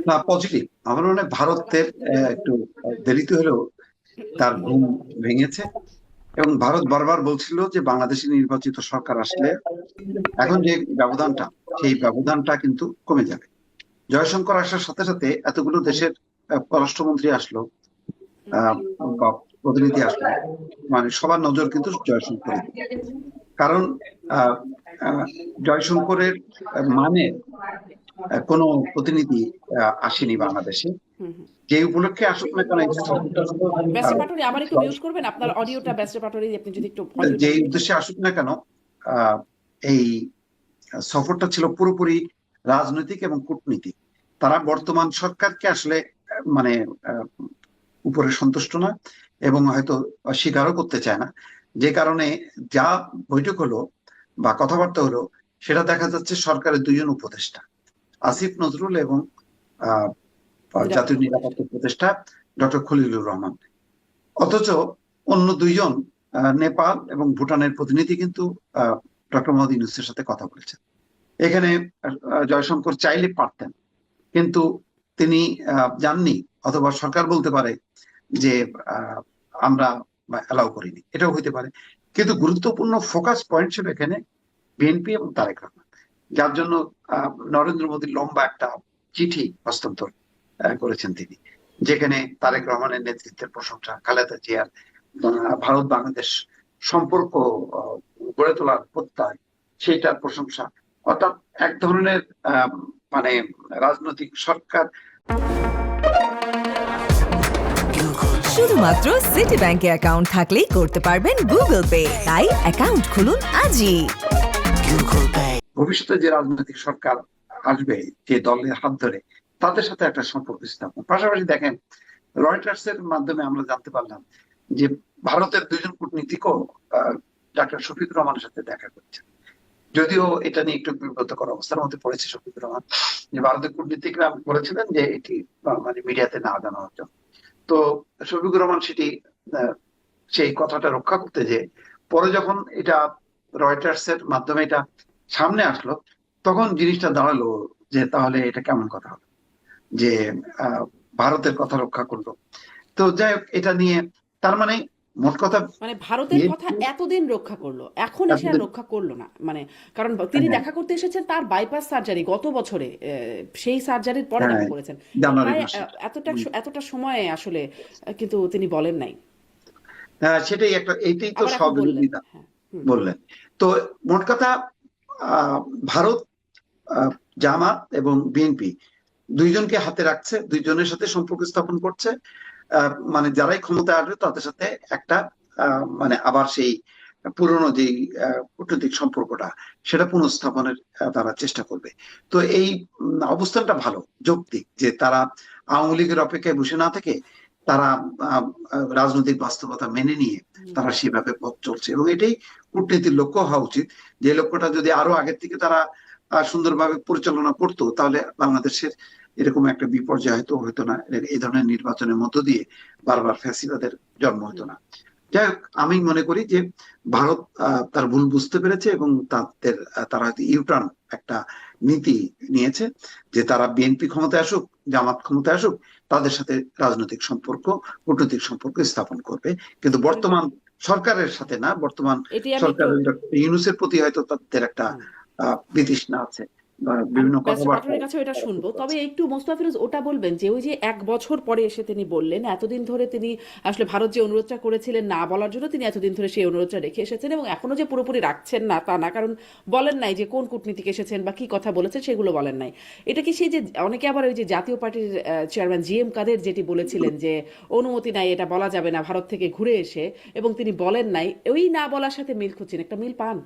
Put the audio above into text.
না, পজিটিভ। আমার মনে হয় ভারতের একটু দেরিতে হলেও তার ঘুম ভেঙেছে, এবং ভারত বারবার বলছিল যে বাংলাদেশে নির্বাচিত সরকার আসলে এখন যে ব্যবধানটা, সেই ব্যবধানটা কিন্তু কমে যাবে। জয়শঙ্কর আসার সাথে সাথে এতগুলো দেশের পররাষ্ট্রমন্ত্রী আসলো, আহ, বা প্রতিনিধি আসলো, মানে সবার নজর কিন্তু জয়শঙ্করের দিকে। কারণ আহ, আহ, জয়শঙ্করের মানে কোনো প্রতিনিধি আসেনি বাংলাদেশে, হুম, হুম। যে উপলক্ষে আসুক না কেন এই সফরটা ছিল ব্যারিস্টার আহ, পাটোয়ারি আবার একটু মিউট করবেন আপনার অডিওটা, ব্যারিস্টার পাটোয়ারি আপনি যদি একটু অডিওটা যে মিউট করেন। উদ্দেশ্যে আসুক না কেন, আহ, এই সফরটা ছিল পুরোপুরি রাজনৈতিক এবং কূটনীতিক। তারা বর্তমান সরকারকে আসলে মানে আহ, উপরে সন্তুষ্ট না, এবং হয়তো স্বীকারও করতে চায় না। যে কারণে যা বৈঠক হলো বা কথাবার্তা হলো, সেটা দেখা যাচ্ছে সরকারের দুইজন উপদেষ্টা, আসিফ নজরুল এবং আহ জাতীয় নিরাপত্তা উপদেষ্টা। নিরাপত্তা উপদেষ্টা ডক্টর খলিলুর রহমান। অথচ অন্য দুইজন নেপাল এবং ভুটানের প্রতিনিধি কিন্তু ডক্টর মোহাম্মদ ইউনূসের সাথে কথা বলেছেন। এখানে জয়শঙ্কর চাইলে পারতেন, কিন্তু তিনি যাননি, অথবা সরকার বলতে পারে যে আহ, আমরা অ্যালাউ করিনি, এটাও হইতে পারে। কিন্তু গুরুত্বপূর্ণ ফোকাস পয়েন্ট ছিল এখানে বিএনপি এবং তারেক রহমান, যার জন্য নরেন্দ্র মোদী লম্বা একটা চিঠি হস্তান্তর করেছেন তিনি, যেখানে তারেক রহমানের নেতৃত্বের প্রশংসা, খালেদা জিয়ার ভারত বাংলাদেশ সম্পর্ক আহ, গড়ে তোলার প্রত্যয়, সেইটার প্রশংসা। অর্থাৎ এক ধরনের মানে রাজনৈতিক সরকার। শুধুমাত্র সিটি ব্যাংকে অ্যাকাউন্ট থাকলেই করতে পারবেন গুগল পে। তাই অ্যাকাউন্ট খুলুন আজই। ভবিষ্যতে যে রাজনৈতিক সরকার আসবে, যে দলের হাত ধরে, তাদের সাথে একটা সম্পর্ক স্থাপন। পাশাপাশি দেখেন, রয়টার্স এর মাধ্যমে আমরা জানতে পারলাম যে ভারতের দুজন কূটনীতিকও ডাক্তার শফিকুর রহমানের সাথে দেখা করছে। যদিও এটা নিয়ে একটু বিব্রতকর অবস্থার মধ্যে পড়েছে শফিকুর রহমান, যে ভারতের কূটনীতিকরা বলেছিলেন যে এটি মানে মিডিয়াতে না জানানোর জন্য। তো শফিকুর রহমান সেটি আহ, সেই কথাটা রক্ষা করতে, যে পরে যখন এটা রয়টার্স এর মাধ্যমে এটা সামনে আসলো, তখন জিনিসটা দাঁড়ালো যে তাহলে এটা কেমন কথা হলো, যে আহ, ভারতের কথা রক্ষা করলো। তো যাই হোক, এটা নিয়ে তার মানে মোট কথা মানে ভারতের কথা বিএনপি এতদিন রক্ষা করলো, এখন এসে আর এতদিন রক্ষা করলো না, মানে কারণ তিনি হ্যাঁ, দেখা করতে এসেছেন তার বাইপাস সার্জারি গত বছরে, সেই সার্জারির পরে হ্যাঁ, দেখা করেছেন। তো জানুয়ারি প্রায় মাসে। এতটা এতটা সময়ে আসলে কিন্তু তিনি বলেন নাই, হ্যাঁ, সেটাই একটা, এইটাই তো আবার এখন বললেন। সহযোগিতা হ্যাঁ। হুম, হুম। বললেন। তো মোট কথা আহ, ভারত আহ, জামাত এবং বিএনপি দুইজনকে হাতে রাখছে, দুইজনের সাথে সম্পর্ক স্থাপন করছে। মানে যারাই ক্ষমতায় আসবে তাদের সাথে একটা মানে আবার সেই পুরনো যে কূটনৈতিক সম্পর্কটা, সেটা পুনঃস্থাপনের তারা চেষ্টা করবে। তো এই অবস্থানটা ভালো, যৌক্তিক, যে তারা আওয়ামী লীগের অপেক্ষায় বসে না থেকে তারা আহ, রাজনৈতিক বাস্তবতা মেনে নিয়ে হুম, তারা সেভাবে পথ চলছে, এবং এটাই কূটনীতির লক্ষ্য হওয়া উচিত। যে লক্ষ্যটা যদি আরো আগের থেকে তারা সুন্দরভাবে পরিচালনা করতো, তাহলে বাংলাদেশের এরকম একটা বিপর্যয় হয়তো হতো না, এই ধরনের নির্বাচনের মধ্য দিয়ে বারবার ফ্যাসিবাদের জন্ম হতো হুম। না। যাই হোক, আমি মনে করি যে ভারত তার ভুল বুঝতে পেরেছে, এবং তাদের তারা হয়তো ইউটার্ন একটা নীতি নিয়েছে, যে তারা বিএনপি ক্ষমতায় আসুক, জামাত ক্ষমতায় আসুক, তাদের সাথে রাজনৈতিক সম্পর্ক, কূটনৈতিক সম্পর্ক স্থাপন করবে। কিন্তু মানে বর্তমান সরকারের সাথে না, বর্তমান এটি আমি একটু, সরকারের ডক্টর ইউনূসের প্রতি হয়তো তাদের একটা হুম, বিতৃষ্ণা আছে, বা আমি বিভিন্ন ব্যারিস্টার কথাবার্তা পাটোয়ারির কাছেও এটা শুনবো, তবে একটু মোস্তাফিরুজ ওটা বলবেন যে ওই যে 1 বছর পরে এসে তিনি বললেন এতদিন ধরে তিনি আসলে ভারত যে অনুরোধটা করেছিলেন না বলার জন্য, তিনি এতদিন ধরে সেই অনুরোধটা রেখে এসেছেন এবং এখনো যে পুরোপুরি রাখছেন না তা না, কারণ বলেন নাই যে কোন কূটনীতিক এসেছেন বা কি কথা বলেছেন, সেগুলো বলেন নাই। এটা কি সেই যে অনেকে আবার ওই যে জাতীয় পার্টির চেয়ারম্যান জিএম কাদের যেটি বলেছিলেন যে অনুমতি নাই, এটা বলা যাবে না ভারত থেকে ঘুরে এসে, এবং তিনি বলেন নাই, ওই না বলার সাথে মিল খুঁজছেন, একটা মিল পান?